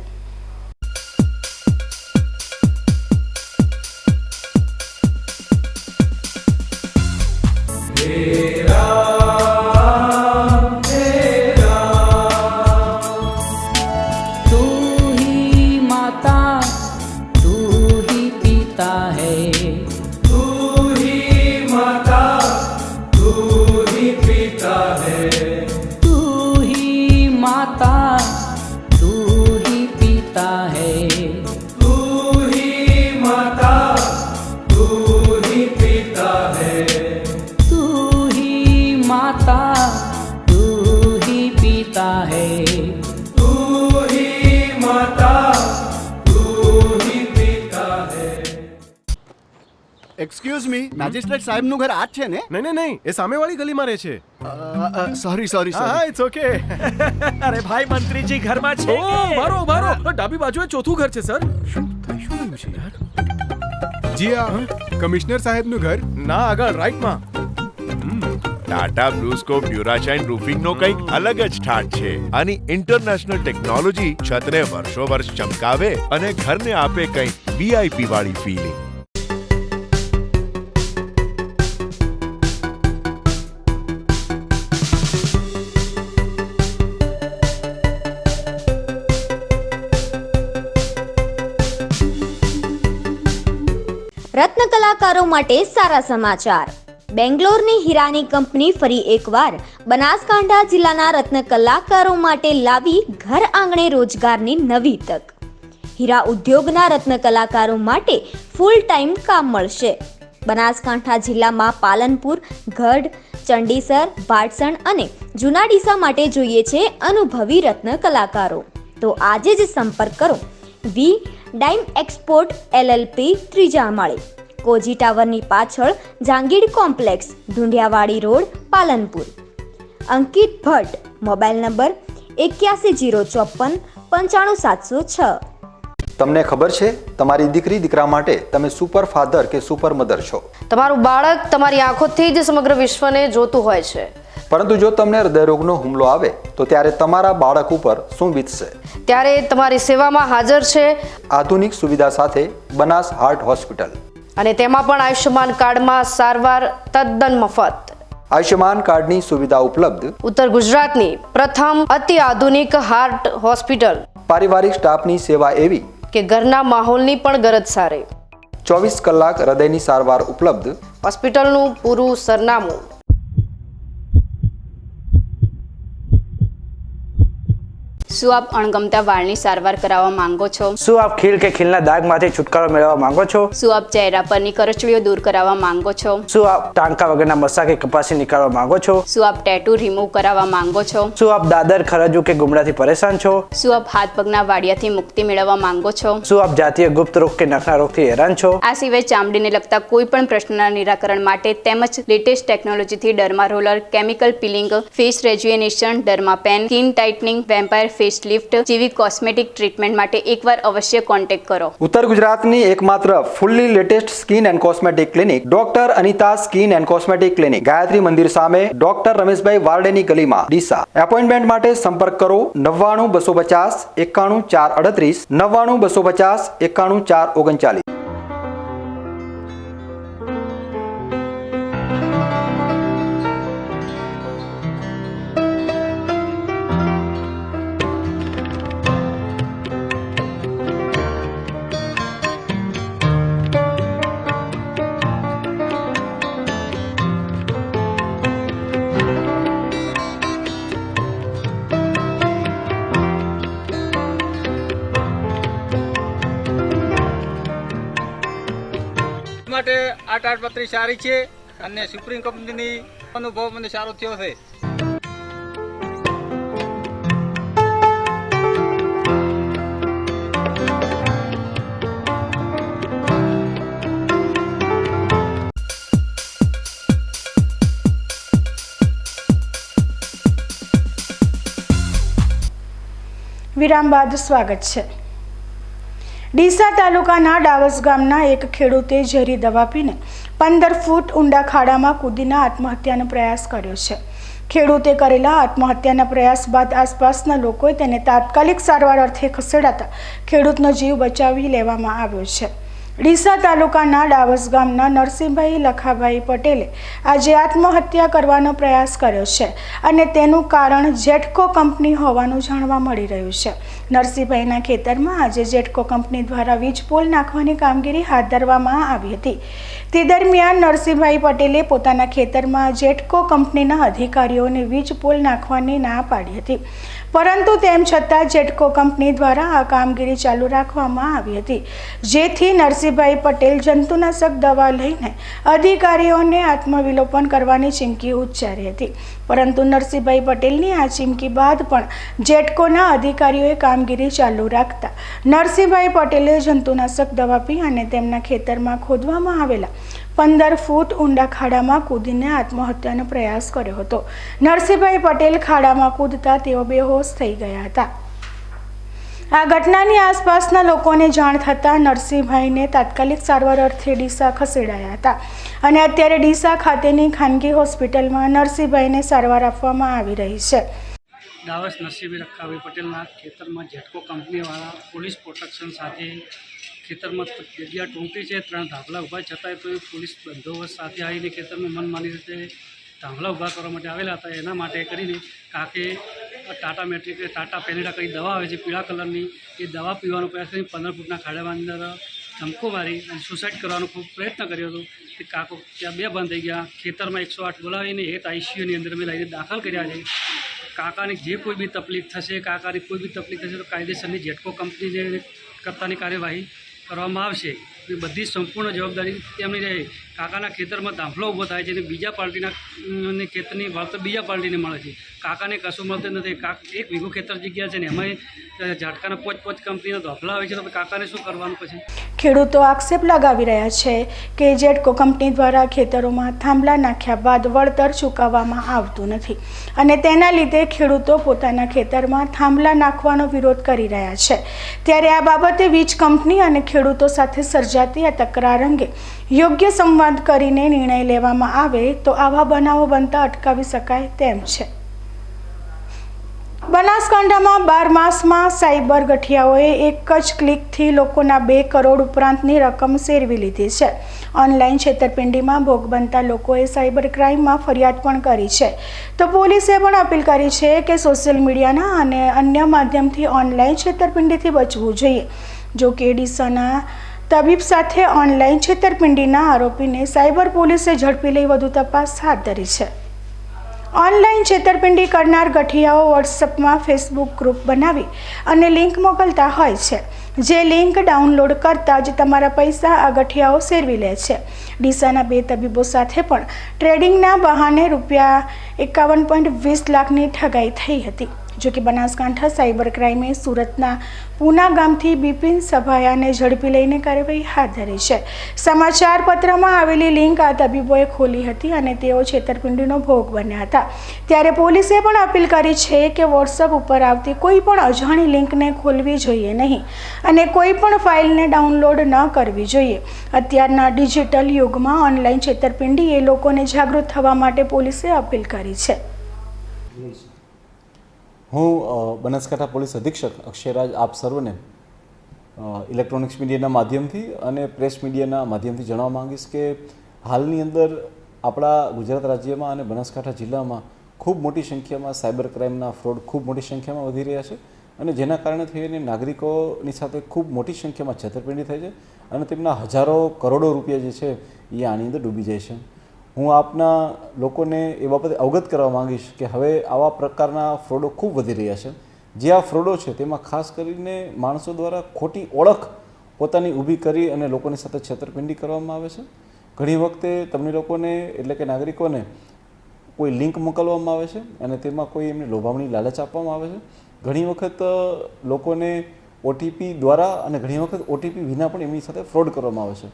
Excuse me, magistrate સાહેબનું ઘર આ જ છે ને? નહીં નહીં નહીં, એ સામેવાળી ગલીમાં રહે છે. સોરી હા ઇટ્સ ઓકે. અરે ભાઈ મંત્રીજી ઘરમાં છે ઓ મારો મારો ડાબી બાજુએ ચોથું ઘર છે સર. શું થયું છે યાર? જી આ કમિશનર સાહેબનું ઘર? ના આગળ રાઈટમાં. ટાટા બ્લુસ્કોપ ડ્યુરાશાઇન રૂફિંગનો કંઈક અલગ જ ઠાઠ છે. આની ઇન્ટરનેશનલ ટેકનોલોજી છતને વર્ષો વર્ષ ચમકાવે અને ઘરને આપે કંઈક વીઆઈપી વાળી ફીલિંગ. રત્ન કલાકારો માટે સારા સમાચાર. બેંગ્લોરની હીરાની કંપની ફરી એકવાર બનાસકાંઠા જિલ્લાના રત્ન કલાકારો માટે લાવી ઘર આંગણે રોજગારની નવી તક. હીરા ઉદ્યોગના રત્ન કલાકારો માટે ફૂલ ટાઈમ કામ મળશે. બનાસકાંઠા જિલ્લામાં પાલનપુર, ગઢ, ચંડીસર, ભાટસણ અને જૂના ડીસા માટે જોઈએ છે અનુભવી રત્ન કલાકારો. તો આજે જ સંપર્ક કરો વી ડાઇમ એક્સપોર્ટ LLP, ત્રીજા માળે, કોજી ટાવરની પાછળ, જાંગીડ કોમ્પ્લેક્સ, ઢુંડિયાવાડી રોડ, પાલનપુર. અંકિત ભટ્ટ, મોબાઈલ નંબર 8104595706. તમને ખબર છે તમારી દીકરી દીકરા માટે તમે સુપર ફાધર કે સુપર મધર છો. તમારું બાળક તમારી આંખોથી જ સમગ્ર વિશ્વને જોતું હોય છે. પરંતુ જો તમને હૃદયરોગનો હુમલો આવે તો ત્યારે તમારા બાળક ઉપર શું વીતશે? ત્યારે તમારી સેવામાં હાજર છે આધુનિક સુવિધા સાથે બનાસ હાર્ટ હોસ્પિટલ, અને તેમાં પણ આયુષ્યમાન કાર્ડમાં સારવાર તદ્દન મફત. આયુષ્યમાન કાર્ડની સુવિધા ઉપલબ્ધ. ઉત્તર ગુજરાતની પ્રથમ અતિ આધુનિક હાર્ટ હોસ્પિટલ. પારિવારિક સ્ટાફની સેવા એવી કે ઘરના માહોલની પણ ગરજ સારે. 24 કલાક હૃદયની સારવાર ઉપલબ્ધ. હોસ્પિટલનું પૂરું સરનામું. શું આપ અણગમતા વાળની સારવાર કરાવવા માંગો છો? શું આપ ખીલ કે ખીલના દાગમાંથી છુટકારો મેળવવા માંગો છો? શું આપ ચહેરા પરની કરચલીઓ દૂર કરાવવા માંગો છો? શું આપ ટાંકા વગરના મસા કે કપાસી નીકાળવા માંગો છો? શું આપ ટેટુ રિમૂવ કરાવવા માંગો છો? શું આપ દાદર, ખરજુ કે ગુમડાથી પરેશાન છો? શું આપ હાથ પગના વાડિયાથી મુક્તિ મેળવવા માંગો છો? શું આપ જાતીય ગુપ્ત રોગ કે નખના રોગથી હેરાન છો? આ સિવાય ચામડીને લગતા કોઈ પણ પ્રશ્નના નિરાકરણ માટે તેમજ લેટેસ્ટ ટેકનોલોજીથી derma roller, chemical peeling, face rejuvenation, derma pen, skin tightening, vampire face lift જેવી કોસ્મેટિક ટ્રીટમેન્ટ માટે એકવાર અવશ્ય કોન્ટેક્ટ કરો. ઉત્તર ગુજરાતની એકમાત્ર fully latest skin and cosmetic clinic doctor Anita skin and cosmetic clinic, Gayatri Mandir સામે, ડોક્ટર રમેશભાઈ વારડેની ગલીમાં, ડીસા. એપોઇન્ટમેન્ટ માટે સંપર્ક કરો 99 250 91 438, 99 250 91 439. તાડપત્રી સારી છે અને સુપ્રીમ કંપનીની અનુભવ મને સારો થયો છે. વિરામ બાદ સ્વાગત છે. ડીસા તાલુકાના ડાવસ ગામના એક ખેડૂતે ઝેરી દવા પીને 15 ફૂટ ઊંડા ખાડામાં કૂદીને આત્મહત્યાનો પ્રયાસ કર્યો છે. ખેડૂતે કરેલા આત્મહત્યાના પ્રયાસ બાદ આસપાસના લોકોએ તેને તાત્કાલિક સારવાર અર્થે ખસેડાતા ખેડૂતનો જીવ બચાવી લેવામાં આવ્યો છે. ડીસા તાલુકાના ડાવસ ગામના નરસિંહભાઈ લખાભાઈ પટેલે આજે આત્મહત્યા કરવાનો પ્રયાસ કર્યો છે અને તેનું કારણ જેટકો કંપની હોવાનું જાણવા મળી રહ્યું છે. નરસિંહભાઈના ખેતરમાં આજે જેટકો કંપની દ્વારા વીજ પોલ નાખવાની કામગીરી હાથ ધરવામાં આવી હતી. તે દરમિયાન નરસિંહભાઈ પટેલે પોતાના ખેતરમાં જેટકો કંપનીના અધિકારીઓને વીજ પોલ નાખવાની ના પાડી હતી, પરંતુ તેમ છતાં જેટકો કંપની દ્વારા આ કામગીરી ચાલુ રાખવામાં આવી હતી, જેથી નરસિંહભાઈ પટેલ જંતુનાશક દવા લઈને અધિકારીઓને આત્મવિલોપન કરવાની ચીમકી ઉચ્ચારી હતી. પરંતુ નરસિંહભાઈ પટેલની આ ચીમકી બાદ પણ જેટકોના અધિકારીઓએ કામગીરી ચાલુ રાખતા નરસિંહભાઈ પટેલે જંતુનાશક દવા પી અને તેમના ખેતરમાં ખોદવામાં આવેલા 15 ફૂટ ઊંડા ખાડામાં કૂદીને આત્મહત્યાનો પ્રયાસ કર્યો હતો. નરસિંહભાઈ પટેલ ખાડામાં કૂદતા તેઓ બેહોશ થઈ ગયા હતા. આ ઘટનાની આસપાસના લોકોને જાણ થતાં નરસિંહભાઈને તાત્કાલિક સારવાર અર્થે ડીસા ખસેડાયા હતા અને અત્યારે ડીસા ખાતેની ખાનગી હોસ્પિટલમાં નરસિંહભાઈને સારવાર આપવામાં આવી રહી છે. ડાવસ નરસિંહભાઈ લખાભાઈ પટેલના ખેતરમાં જેટકો કંપનીવાળા પોલીસ પ્રોટેક્શન સાથે ખેતરમાં જગ્યા ટૂંકી છે, 3 ધાબલા ઊભા છતાંય તો પોલીસ બંદોબસ્ત સાથે આવીને ખેતરમાં મનમાની રીતે ધાબલા ઊભા કરવા માટે આવેલા હતા. એના માટે કરીને કાકે ટાટા મેટ્રિક ટાટા પેનેડા કરી દવા આવે છે પીળા કલરની, એ દવા પીવાનો પ્રયાસ કરી 15 ફૂટના ખાડામાં અંદર ધમકો મારી અને સુસાઇડ કરવાનો ખૂબ પ્રયત્ન કર્યો હતો. તે કાકો ત્યાં 2 બંધ થઈ ગયા. ખેતરમાં 108 બોલાવીને હેઠ આઈસીયુની અંદર મેં લઈને દાખલ કર્યા છે. કાકાની જે કોઈ બી તકલીફ થશે, કાકાની કોઈ બી તકલીફ થશે તો કાયદેસરની જેટકો કંપનીને કરતાની કાર્યવાહી કરવામાં આવશે. બધી સંપૂર્ણ જવાબદારી તેમની રહે. કાકાના ખેતરમાં દાખલો ઊભો થાય છે અને બીજા પાર્ટીના ખેતરની વળતર બીજા પાર્ટીને મળે છે. કાકાને કશું મળતું નથી. 1 વીઘો ખેતર જગ્યા છે ને એમાંય ઝાટકાના 5 કંપનીના દાખલા આવે છે, તો કાકાને શું કરવાનું પછી? ખેડૂતો આક્ષેપ લગાવી રહ્યા છે કે જેટકો કંપની દ્વારા ખેતરોમાં થાંભલા નાખ્યા બાદ વળતર ચૂકવવામાં આવતું નથી અને તેના લીધે ખેડૂતો પોતાના ખેતરમાં થાંભલા નાખવાનો વિરોધ કરી રહ્યા છે. ત્યારે આ બાબતે વીજ કંપની અને ખેડૂતો સાથે સર્જાતી આ તકરાર અંગે યોગ્ય સંવાદ કરીને નિર્ણય લેવામાં આવે તો આવા બનાવો બનતા અટકાવી શકાય તેમ છે. બનાસકાંઠામાં 12 માસમાં સાયબર ગઠિયાઓએ એક જ ક્લિકથી લોકોના 2 કરોડ ઉપરાંતની રકમ સેરવી લીધી છે. ઓનલાઈન છેતરપિંડીમાં ભોગ બનતા લોકોએ સાયબર ક્રાઇમમાં ફરિયાદ પણ કરી છે. તો પોલીસે પણ અપીલ કરી છે કે સોશિયલ મીડિયાના અને અન્ય માધ્યમથી ઓનલાઈન છેતરપિંડીથી બચવું જોઈએ. જો કે ડીસાના તબીબ સાથે ઓનલાઈન છેતરપિંડીના આરોપીને સાયબર પોલીસે ઝડપી લઈ વધુ તપાસ હાથ ધરી છે. ઓનલાઈન છેતરપિંડી કરનાર ગઠિયાઓ વોટ્સઅપમાં ફેસબુક ગ્રુપ બનાવી અને લિંક મોકલતા હોય છે, જે લિંક ડાઉનલોડ કરતાં જ તમારા પૈસા આ ગઠિયાઓ સેરવી લે છે. ડીસાના 2 તબીબો સાથે પણ ટ્રેડિંગના બહાને ₹51.20 લાખની ઠગાઈ થઈ હતી. જો કે બનાસકાંઠા સાયબર ક્રાઇમે સુરતના પૂના ગામથી બિપિન સભાયાને ઝડપી લઈને કાર્યવાહી હાથ ધરી છે. સમાચાર પત્રમાં આવેલી લિંક આ તબીબોએ ખોલી હતી અને તેઓ છેતરપિંડીનો ભોગ બન્યા હતા. ત્યારે પોલીસે પણ અપીલ કરી છે કે વોટ્સઅપ ઉપર આવતી કોઈ પણ અજાણી લિંકને ખોલવી જોઈએ નહીં અને કોઈ પણ ફાઇલને ડાઉનલોડ ન કરવી જોઈએ. અત્યારના ડિજિટલ યુગમાં ઓનલાઈન છેતરપિંડી એ લોકોને જાગૃત થવા માટે પોલીસે અપીલ કરી છે. હું બનાસકાંઠા પોલીસ અધિક્ષક અક્ષયરાજ આપ સર્વને ઇલેક્ટ્રોનિક્સ મીડિયાના માધ્યમથી અને પ્રેસ મીડિયાના માધ્યમથી જણાવવા માંગીશ કે હાલની અંદર આપણા ગુજરાત રાજ્યમાં અને બનાસકાંઠા જિલ્લામાં ખૂબ મોટી સંખ્યામાં સાયબર ક્રાઇમના ફ્રોડ ખૂબ મોટી સંખ્યામાં વધી રહ્યા છે અને જેના કારણે થઈને નાગરિકોની સાથે ખૂબ મોટી સંખ્યામાં છેતરપિંડી થાય છે અને તેમના હજારો કરોડો રૂપિયા જે છે એ આની અંદર ડૂબી જાય છે. હું આપના લોકોને એ બાબતે અવગત કરવા માંગીશ કે હવે આવા પ્રકારના ફ્રોડો ખૂબ વધી રહ્યા છે. જે આ ફ્રોડો છે તેમાં ખાસ કરીને માણસો દ્વારા ખોટી ઓળખ પોતાની ઊભી કરી અને લોકોની સાથે છેતરપિંડી કરવામાં આવે છે. ઘણી વખતે તમને લોકોને એટલે કે નાગરિકોને કોઈ લિંક મોકલવામાં આવે છે અને તેમાં કોઈ એમને લોભામણી લાલચ આપવામાં આવે છે. ઘણી વખત લોકોને ઓટીપી દ્વારા અને ઘણી વખત ઓટીપી વિના પણ એમની સાથે ફ્રોડ કરવામાં આવે છે.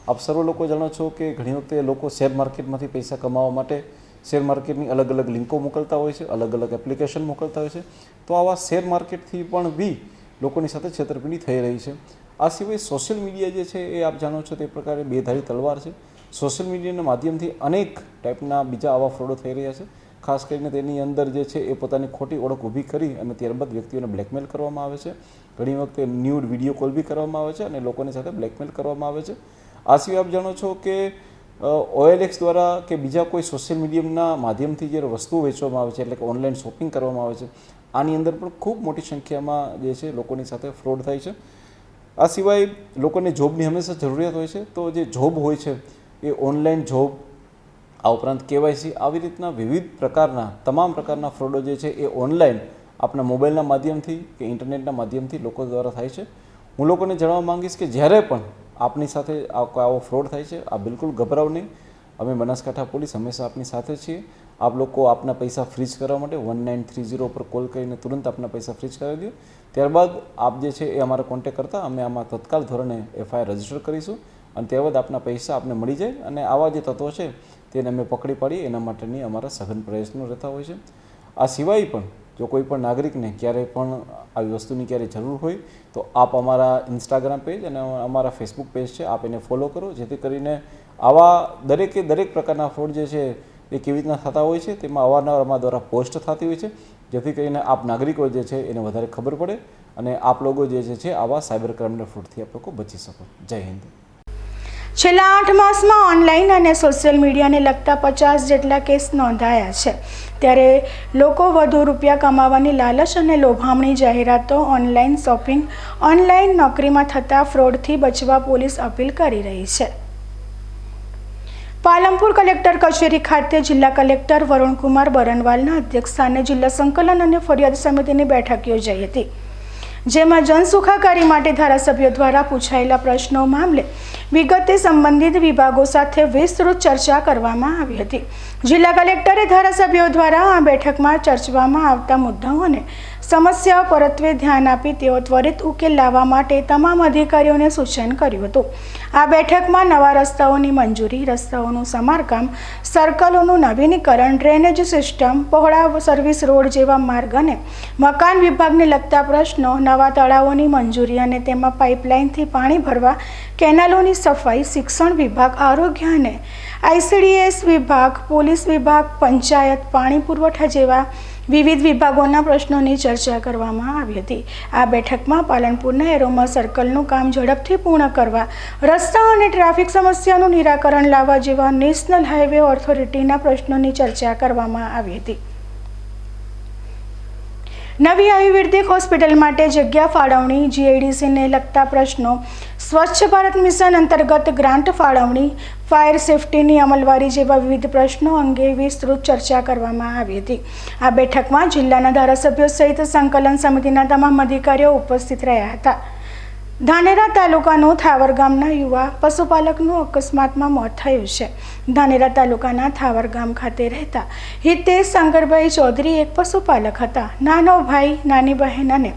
આપ સર્વ લોકો જાણો છો કે ઘણી વખતે લોકો શેર માર્કેટમાંથી પૈસા કમાવા માટે શેર માર્કેટની અલગ અલગ લિંકો મોકલતા હોય છે, અલગ અલગ એપ્લિકેશન મોકલતા હોય છે. તો આવા શેર માર્કેટથી પણ બી લોકોની સાથે છેતરપિંડી થઈ રહી છે. આ સિવાય સોશિયલ મીડિયા જે છે એ આપ જાણો છો તે પ્રકારે બેધારી તલવાર છે. સોશિયલ મીડિયાના માધ્યમથી અનેક ટાઈપના બીજા આવા ફ્રોડો થઈ રહ્યા છે. ખાસ કરીને તેની અંદર જે છે એ પોતાની ખોટી ઓળખ ઊભી કરી અને ત્યારબાદ વ્યક્તિઓને બ્લેકમેલ કરવામાં આવે છે. ઘણી વખતે ન્યૂડ વિડીયો કોલ બી કરવામાં આવે છે અને લોકોની સાથે બ્લેકમેલ કરવામાં આવે છે. આ સિવાય આપ જાણો છો કે OLX દ્વારા કે બીજા કોઈ સોશિયલ મીડિયાના માધ્યમથી જે વસ્તુઓ વેચવામાં આવે છે એટલે કે ઓનલાઈન શોપિંગ કરવામાં આવે છે, આની અંદર પણ ખૂબ મોટી સંખ્યામાં જે છે લોકોની સાથે ફ્રોડ થાય છે. આ સિવાય લોકોને જોબની હંમેશા જરૂરિયાત હોય છે, તો જે જોબ હોય છે એ ઓનલાઈન જોબ, આ ઉપરાંત KYC, આવી રીતના વિવિધ પ્રકારના તમામ પ્રકારના ફ્રોડો જે છે એ ઓનલાઈન આપણા મોબાઈલના માધ્યમથી કે ઇન્ટરનેટના માધ્યમથી લોકો દ્વારા થાય છે. હું લોકોને જણાવવા માંગીશ કે જ્યારે પણ આપની સાથે આવો ફ્રોડ થાય છે, આ બિલકુલ ગભરાવ નહીં. અમે બનાસકાંઠા પોલીસ હંમેશા આપની સાથે છીએ. આપ લોકો આપના પૈસા ફ્રીઝ કરવા માટે 1930 પર કોલ કરીને તુરંત આપના પૈસા ફ્રીઝ કરાવી દો. ત્યારબાદ આપ જે છે એ અમારા કોન્ટેક્ટ કરતા અમે આમાં તત્કાલ ધોરણે FIR રજીસ્ટર કરીશું અને ત્યારબાદ આપના પૈસા આપને મળી જાય અને આવા જે તત્વો છે તેને અમે પકડી પાડીએ એના માટેની અમારા સઘન પ્રયત્નો રહેતા હોય છે. આ સિવાય પણ જો કોઈ પણ નાગરિકને ક્યારેય પણ આવી વસ્તુની ક્યારેય જરૂર હોય તો આપ અમારા ઇન્સ્ટાગ્રામ પેજ અને અમારા ફેસબુક પેજ છે, આપ એને ફોલો કરો, જેથી કરીને આવા દરેક પ્રકારના ફ્રોડ જે છે એ કેવી રીતના થતા હોય છે તેમાં અવારનવાર અમારા દ્વારા પોસ્ટ થતી હોય છે, જેથી કરીને આપ નાગરિકો જે છે એને વધારે ખબર પડે અને આપ લોકો જે છે આવા સાયબર ક્રાઇમના ફ્રોડથી આપ લોકો બચી શકો. જય હિન્દ. છેલ્લા 8 માસમાં ઓનલાઈન અને સોશિયલ મીડિયાને લગતા 50 જેટલા કેસ નોંધાયા છે. ત્યારે લોકો વધુ રૂપિયા કમાવાની લાલચ અને લોભામણી જાહેરાતો, ઓનલાઈન શોપિંગ, ઓનલાઈન નોકરીમાં થતા ફ્રોડથી બચવા પોલીસ અપીલ કરી રહી છે. પાલનપુર કલેક્ટર કચેરી ખાતે જિલ્લા કલેક્ટર વરુણકુમાર બરનવાલના અધ્યક્ષસ્થાને જિલ્લા સંકલન અને ફરિયાદ સમિતિની બેઠક યોજાઈ હતી, જેમાં જનસુખાકારી માટે ધારાસભ્યો દ્વારા પૂછાયેલા પ્રશ્નો મામલે વિગતે સંબંધિત વિભાગો સાથે વિસ્તૃત ચર્ચા કરવામાં આવી હતી. જિલ્લા કલેક્ટરે ધારાસભ્યો દ્વારા આ બેઠકમાં ચર્ચવામાં આવતા મુદ્દાઓને સમસ્યાઓ પરત્વે ધ્યાન આપી તેઓ ત્વરિત ઉકેલ લાવવા માટે તમામ અધિકારીઓને સૂચન કર્યું હતું. આ બેઠકમાં નવા રસ્તાઓની મંજૂરી, રસ્તાઓનું સમારકામ, સર્કલોનું નવીનીકરણ, ડ્રેનેજ સિસ્ટમ, પહોળા સર્વિસ રોડ જેવા માર્ગ અને મકાન વિભાગને લગતા પ્રશ્નો, નવા તળાવોની મંજૂરી અને તેમાં પાઇપલાઇનથી પાણી ભરવા, કેનાલોની સફાઈ, શિક્ષણ વિભાગ, આરોગ્ય અને ICDS વિભાગ, પોલીસ વિભાગ, પંચાયત, પાણી પુરવઠા જેવા વિવિધ વિભાગોના પ્રશ્નોની ચર્ચા કરવામાં આવી હતી. આ બેઠકમાં પાલનપુરના એરોમા સર્કલનું કામ ઝડપથી પૂર્ણ કરવા, રસ્તા અને ટ્રાફિક સમસ્યાનું નિરાકરણ લાવવા જેવા નેશનલ હાઈવે ઓથોરિટીના પ્રશ્નોની ચર્ચા કરવામાં આવી હતી. નવી આયુર્વેદિક હોસ્પિટલ માટે જગ્યા ફાળવણી, GIDCને લગતા પ્રશ્નો, સ્વચ્છ ભારત મિશન અંતર્ગત ગ્રાન્ટ ફાળવણી, ફાયર સેફટીની અમલવારી જેવા વિવિધ પ્રશ્નો અંગે વિસ્તૃત ચર્ચા કરવામાં આવી હતી. આ બેઠકમાં જિલ્લાના ધારાસભ્યો સહિત સંકલન સમિતિના તમામ અધિકારીઓ ઉપસ્થિત રહ્યા હતા. ધાનેરા તાલુકાનું થાવર ગામના યુવા પશુપાલકનું અકસ્માતમાં મોત થયું છે. ધાનેરા તાલુકાના થાવર ગામ ખાતે રહેતા હિતેશ શંકરભાઈ ચૌધરી એક પશુપાલક હતા. નાનો ભાઈ, નાની બહેન અને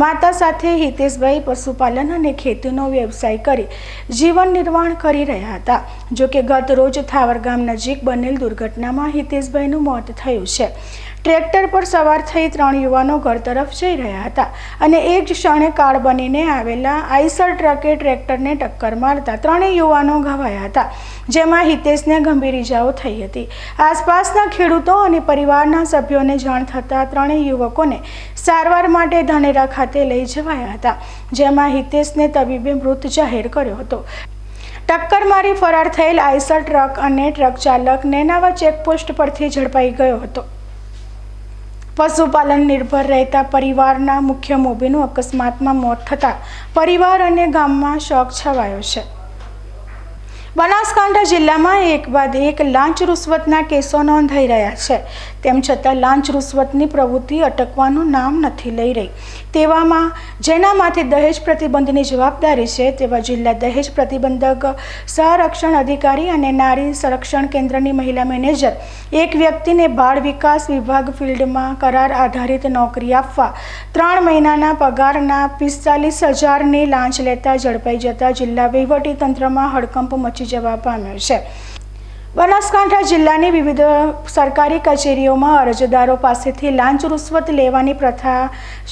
માતા સાથે હિતેશભાઈ પશુપાલન અને ખેતીનો વ્યવસાય કરી જીવન નિર્વાહ કરી રહ્યા હતા. જોકે ગત રોજ થાવર ગામ નજીક બનેલ દુર્ઘટનામાં હિતેશભાઈનું મોત થયું છે. ટ્રેક્ટર પર સવાર થઈ 3 યુવાનો ઘર તરફ જઈ રહ્યા હતા અને એક જ ક્ષણે કાળ બનીને આવેલા આઈસર ટ્રકે ટ્રેક્ટરને ટક્કર મારતા 3 યુવાનો ઘવાયા હતા, જેમાં હિતેશને ગંભીર ઇજાઓ થઈ હતી. આસપાસના ખેડૂતો અને પરિવારના સભ્યોને જાણ થતાં 3 યુવકોને સારવાર માટે ધાનેરા ખાતે લઈ જવાયા હતા, જેમાં હિતેશને તબીબે મૃત જાહેર કર્યો હતો. ટક્કર મારી ફરાર થયેલ આઈસર ટ્રક અને ટ્રક ચાલક નેનાવા ચેકપોસ્ટ પરથી ઝડપાઈ ગયો હતો. પશુપાલન નિર્ભર રહેતા પરિવારના મુખ્ય મોભીનું અકસ્માતમાં મોત થતાં પરિવાર અને ગામમાં શોક છવાયો છે. બનાસકાંઠા જિલ્લામાં એક બાદ એક લાંચ રૂશ્વતના કેસો નોંધાઈ રહ્યા છે. તેમ છતાં લાંચ રૂશ્વતની પ્રવૃત્તિ અટકવાનું નામ નથી લઈ રહી. તેવામાં જેના માથે દહેજ પ્રતિબંધની જવાબદારી છે તેવા જિલ્લા દહેજ પ્રતિબંધક સંરક્ષણ અધિકારી અને નારી સંરક્ષણ કેન્દ્રની મહિલા મેનેજર એક વ્યક્તિને બાળ વિકાસ વિભાગ ફિલ્ડમાં કરાર આધારિત નોકરી આપવા 3 મહિનાના પગારના 45,000ની લાંચ લેતા ઝડપાઈ જતા જિલ્લા વહીવટી તંત્રમાં હડકંપ મચી જવા પામ્યો છે. બનાસકાંઠા જિલ્લાની વિવિધ સરકારી કચેરીઓમાં અરજદારો પાસેથી લાંચ રૂશ્વત લેવાની પ્રથા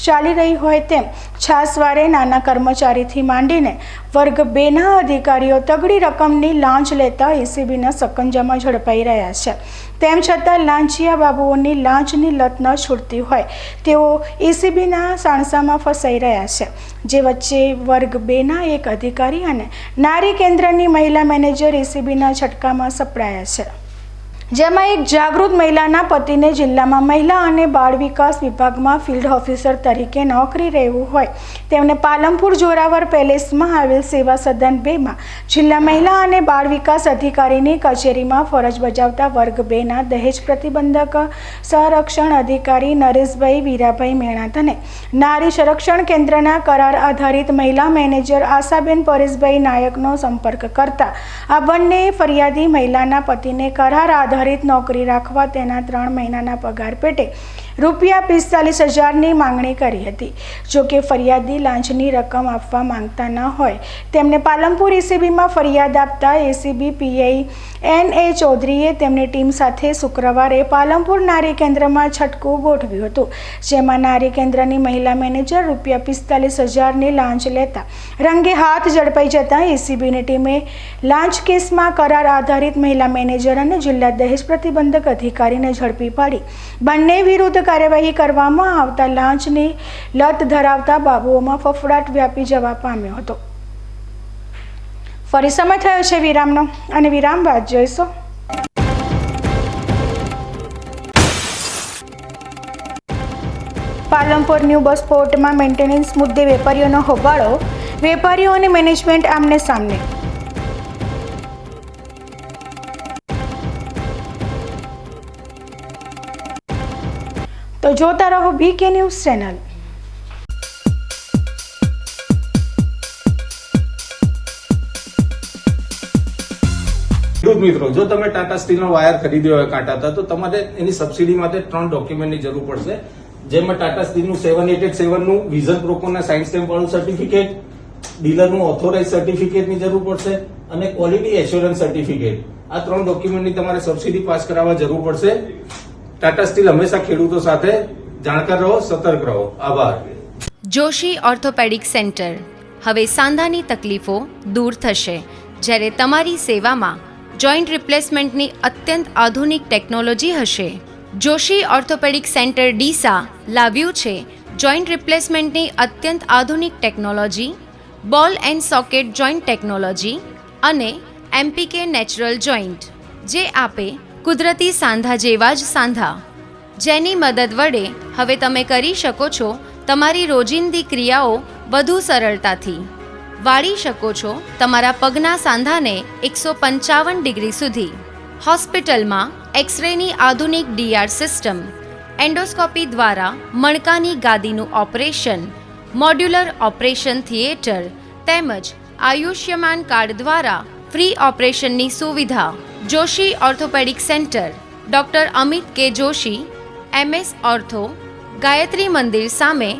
ચાલી રહી હોય તેમ છાસવારે નાના કર્મચારીથી માંડીને વર્ગ 2ના અધિકારીઓ તગડી રકમની લાંચ લેતા એસીબીના સકંજામાં ઝડપાઈ રહ્યા છે. તેમ છતાં લાંચિયા બાબુઓની લાંચની લત ન છૂટતી હોય તેઓ એસીબીના સાણસામાં ફસાઈ રહ્યા છે. જે વચ્ચે વર્ગ 2ના એક અધિકારી અને નારી કેન્દ્રની મહિલા મેનેજર એસીબીના છટકામાં સપડાયા છે. જેમાં એક જાગૃત મહિલાના પતિને જિલ્લામાં મહિલા અને બાળ વિકાસ વિભાગમાં ફિલ્ડ ઓફિસર તરીકે નોકરી રહેવું હોય તેમને પાલનપુર જોરાવર પેલેસમાં આવેલ સેવા સદન 2માં જિલ્લા મહિલા અને બાળ વિકાસ અધિકારીની કચેરીમાં ફરજ બજાવતા વર્ગ 2ના દહેજ પ્રતિબંધક સંરક્ષણ અધિકારી નરેશભાઈ વીરાભાઈ મેણાત અને નારી સંરક્ષણ કેન્દ્રના કરાર આધારિત મહિલા મેનેજર આશાબેન પરેશભાઈ નાયકનો સંપર્ક કરતા આ બંને ફરિયાદી મહિલાના પતિને કરાર આધારિત નોકરી રાખવા તેના 3 મહિનાના પગાર પેટે રૂપિયા 45,000ની માંગણી કરી હતી. જોકે ફરિયાદી લાંચની રકમ આપવા માંગતા ન હોય તેમને પાલનપુર એસીબીમાં ફરિયાદ આપતા એસીબી પીઆઈ NA ચૌધરીએ તેમની ટીમ સાથે શુક્રવારે પાલનપુર નારી કેન્દ્રમાં છટકું ગોઠવ્યું હતું. જેમાં નારી કેન્દ્રની મહિલા મેનેજર રૂપિયા 45,000ની લાંચ લેતા રંગે હાથ ઝડપાઈ જતા એસીબીની ટીમે લાંચ કેસમાં કરાર આધારિત મહિલા મેનેજર અને જિલ્લા દહેજ પ્રતિબંધક અધિકારીને ઝડપી પાડી બંને વિરુદ્ધ કાર્યવાહી કરવામાં આવતા લાંચની લત ધરાવતા બાબુઓમાં ફફડાટ વ્યાપી જવા પામ્યો હતો. ફરી સમય થયો છે વિરામનો અને વિરામ બાદ જોઈશું પાલનપુર ન્યૂ બસ પોર્ટમાં મેન્ટેનન્સ મુદ્દે વેપારીઓનો હોબાળો. વેપારીઓ અને મેનેજમેન્ટ આમને સામને. તો જોતા રહો BK ન્યૂઝ ચેનલ. ખેડૂત મિત્રો, જો તમે ટાટા સ્ટીલનો વાયર ખરીદ્યો હોય કાંટાતા તો તમારે એની સબસિડી માટે 3 ડોક્યુમેન્ટની જરૂર પડશે. જેમાં ટાટા સ્ટીલનું 787નું વિઝન પ્રોકોના સાઇન સ્ટેમ્પ વાળું સર્ટિફિકેટ, ડીલરનું ઓથોરાઇઝ સર્ટિફિકેટની જરૂર પડશે અને ક્વોલિટી એશ્યોરન્સ સર્ટિફિકેટ. આ 3 ડોક્યુમેન્ટની તમારે સબસિડી પાસ કરાવવા જરૂર પડશે. ટાટા સ્ટીલ હંમેશા ખેડૂતો સાથે. જાણકાર રહો, સતર્ક રહો. આભાર. Joshi orthopaedic centre. હવે સાંધાની તકલીફો દૂર થશે જ્યારે તમારી સેવામાં જોઈન્ટ રિપ્લેસમેન્ટની અત્યંત આધુનિક ટેકનોલોજી હશે. જોશી ઓર્થોપેડિક સેન્ટર ડીસા લાવ્યું છે જોઈન્ટ રિપ્લેસમેન્ટની અત્યંત આધુનિક ટેકનોલોજી, બોલ એન્ડ સોકેટ જોઈન્ટ ટેકનોલોજી અને MPK નેચરલ જોઈન્ટ, જે આપે કુદરતી સાંધા જેવા જ સાંધા, જેની મદદ વડે હવે તમે કરી શકો છો તમારી રોજિંદી ક્રિયાઓ વધુ સરળતાથી. વાળી શકો છો તમારા પગના સાંધાને 155 ડિગ્રી સુધી. હોસ્પિટલમાં એક્સરેની આધુનિક DR સિસ્ટમ, એન્ડોસ્કોપી દ્વારા મણકાની ગાદીનું ઓપરેશન, મોડ્યુલર ઓપરેશન થિયેટર તેમજ આયુષ્યમાન કાર્ડ દ્વારા ફ્રી ઓપરેશનની સુવિધા. Joshi orthopaedic centre, doctor Amit K. Joshi, MS ortho, Gayatri Mandir સામે,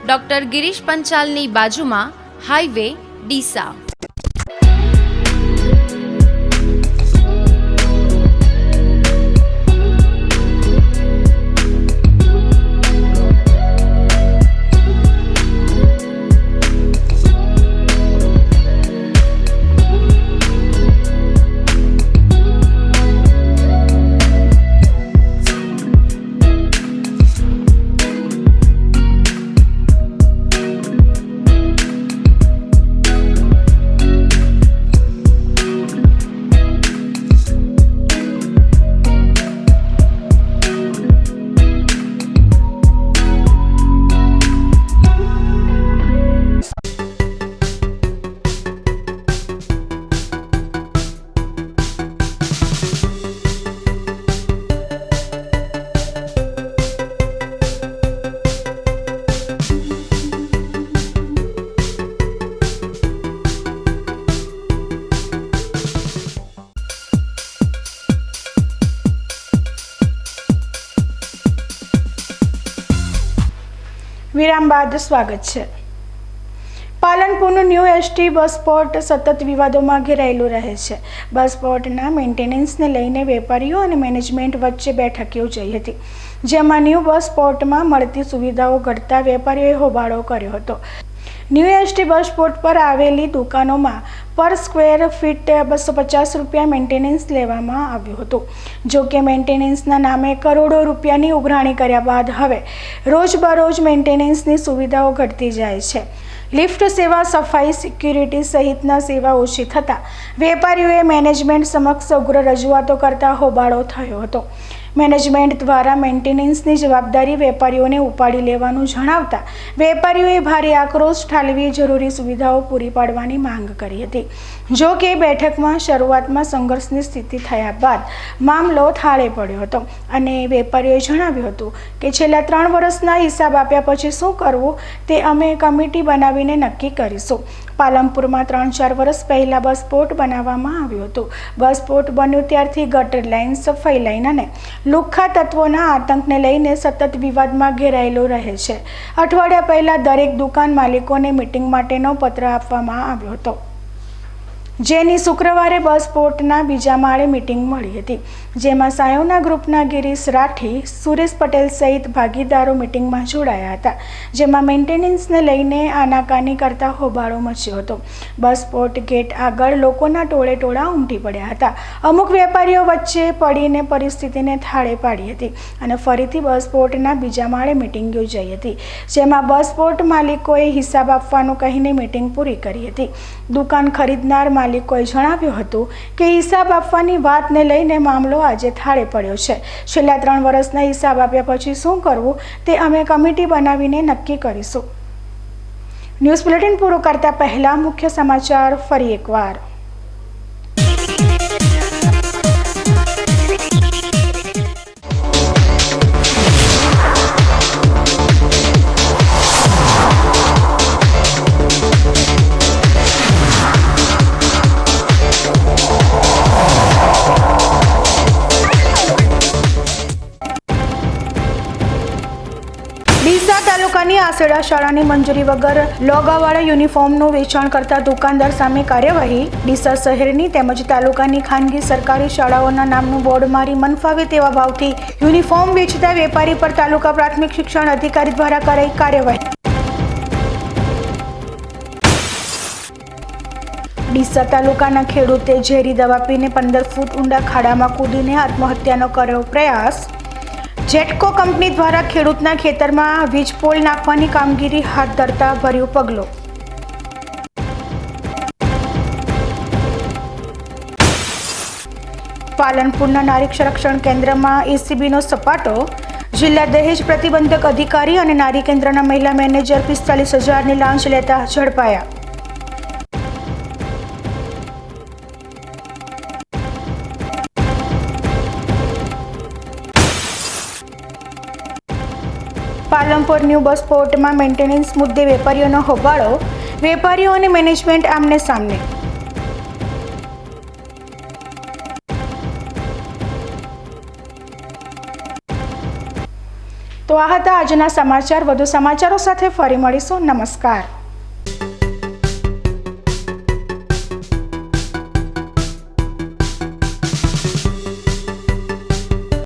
ડૉક્ટર ગિરીશ પંચાલની બાજુમાં, હાઈવે, ડીસા. વિરામ બાદ સ્વાગત છે. પાલનપુરનું ન્યૂ એસટી બસ સ્પોટ સતત વિવાદોમાં ઘેરાયેલું રહે છે. બસ સ્પોટના મેન્ટેનન્સને લઈને વેપારીઓ અને મેનેજમેન્ટ વચ્ચે બેઠક યોજાઈ હતી, જેમાં ન્યૂ બસ સ્પોટમાં મળતી સુવિધાઓ ઘટતા વેપારીઓએ હોબાળો કર્યો હતો. ન્યૂ એસટી બસ સ્પોટ પર આવેલી દુકાનોમાં પર સ્ક્વેર ફીટ 250 રૂપિયા મેન્ટેનન્સ લેવામાં આવ્યું હતું. જો કે મેન્ટેનન્સના નામે કરોડો રૂપિયાની ઉઘરાણી કર્યા બાદ હવે રોજબરોજ મેન્ટેનન્સની સુવિધાઓ ઘટતી જાય છે. લિફ્ટ સેવા, સફાઈ, સિક્યુરિટી સહિતના સેવા ઓછી થતાં વેપારીઓએ મેનેજમેન્ટ સમક્ષ ઉગ્ર રજૂઆતો કરતા હોબાળો થયો હતો. મેનેજમેન્ટ દ્વારા મેન્ટેનન્સની જવાબદારી વેપારીઓને ઉપાડી લેવાનું જણાવતા વેપારીઓએ ભારે આક્રોશ ઠાલવી જરૂરી સુવિધાઓ પૂરી પાડવાની માંગ કરી હતી. જો કે બેઠકમાં શરૂઆતમાં સંઘર્ષની સ્થિતિ થયા બાદ મામલો થાળે પડ્યો હતો અને વેપારીઓએ જણાવ્યું હતું કે છેલ્લા 3 વર્ષના હિસાબ આપ્યા પછી શું કરવું તે અમે કમિટી બનાવીને નક્કી કરીશું. પાલનપુરમાં 3-4 વર્ષ પહેલાં બસ સ્પોટ બનાવવામાં આવ્યું હતું. બસ સ્પોટ બન્યું ત્યારથી ગટર લાઇન, સફાઈ લાઇન અને લુખ્ખા તત્વોના આતંકને લઈને સતત વિવાદમાં ઘેરાયેલો રહે છે. અઠવાડિયા પહેલાં દરેક દુકાન માલિકોને મિટિંગ માટેનો પત્ર આપવામાં આવ્યો હતો, જેની શુક્રવારે બસ સ્પોટના બીજા માળે મિટિંગ મળી હતી, જેમાં સાયોના ગ્રુપના ગિરીશ રાઠી, સુરેશ પટેલ સહિત ભાગીદારો મિટિંગમાં જોડાયા હતા, જેમાં મેન્ટેનન્સને લઈને આનાકાની કરતા હોબાળો મચ્યો હતો. બસ સ્પોટ ગેટ આગળ લોકોના ટોળે ટોળા ઉમટી પડ્યા હતા. અમુક વેપારીઓ વચ્ચે પડીને પરિસ્થિતિને થાળે પાડી હતી અને ફરીથી બસ સ્પોટના બીજા માળે મિટિંગ યોજાઈ હતી, જેમાં બસ સ્પોટ માલિકોએ હિસાબ આપવાનું કહીને મિટિંગ પૂરી કરી હતી. દુકાન ખરીદનાર માલિકોએ જણાવ્યું હતું કે હિસાબ આપવાની વાતને લઈને મામલો આજે થાળે પડ્યો છે. છેલ્લા 3 વર્ષના હિસાબ આપ્યા પછી શું કરવું તે અમે કમિટી બનાવીને નક્કી કરીશું. ન્યૂઝ બુલેટિન પૂરું કરતા પહેલા મુખ્ય સમાચાર ફરી એકવાર. ડીસા તાલુકાની આસેડા શાળાની મંજૂરી વગર લોગાવાળા યુનિફોર્મનું વેચાણ કરતા દુકાનદાર સામે કાર્યવાહી. ડીસા શહેરની તેમજ તાલુકાની ખાનગી સરકારી શાળાઓના નામનું બોર્ડ મારી મનફાવે તેવા ભાવથી યુનિફોર્મ વેચતા વેપારી પર તાલુકા પ્રાથમિક શિક્ષણ અધિકારી દ્વારા કરાઈ કાર્યવાહી. ડીસા તાલુકાના ખેડૂતે ઝેરી દવા પીને 15 ફૂટ ઊંડા ખાડામાં કૂદીને આત્મહત્યાનો કર્યો પ્રયાસ. જેટકો કંપની દ્વારા ખેડૂતના ખેતરમાં વીજપોલ નાખવાની કામગીરી હાથ ધરતા ભર્યું પગલું. પાલનપુરના નારી સંરક્ષણ કેન્દ્રમાં એસીબીનો સપાટો. જિલ્લા દહેજ પ્રતિબંધક અધિકારી અને નારી કેન્દ્રના મહિલા મેનેજર 45,000ની લાંચ લેતા ઝડપાયા. પાલનપુર ન્યૂ બસ સ્પોટમાં મેન્ટેનન્સ મુદ્દે વેપારીઓનો હોબાળો. વેપારીઓ અને મેનેજમેન્ટ આમને સામને. તો આ હતા આજના સમાચાર. વધુ સમાચારો સાથે ફરી મળીશું. નમસ્કાર.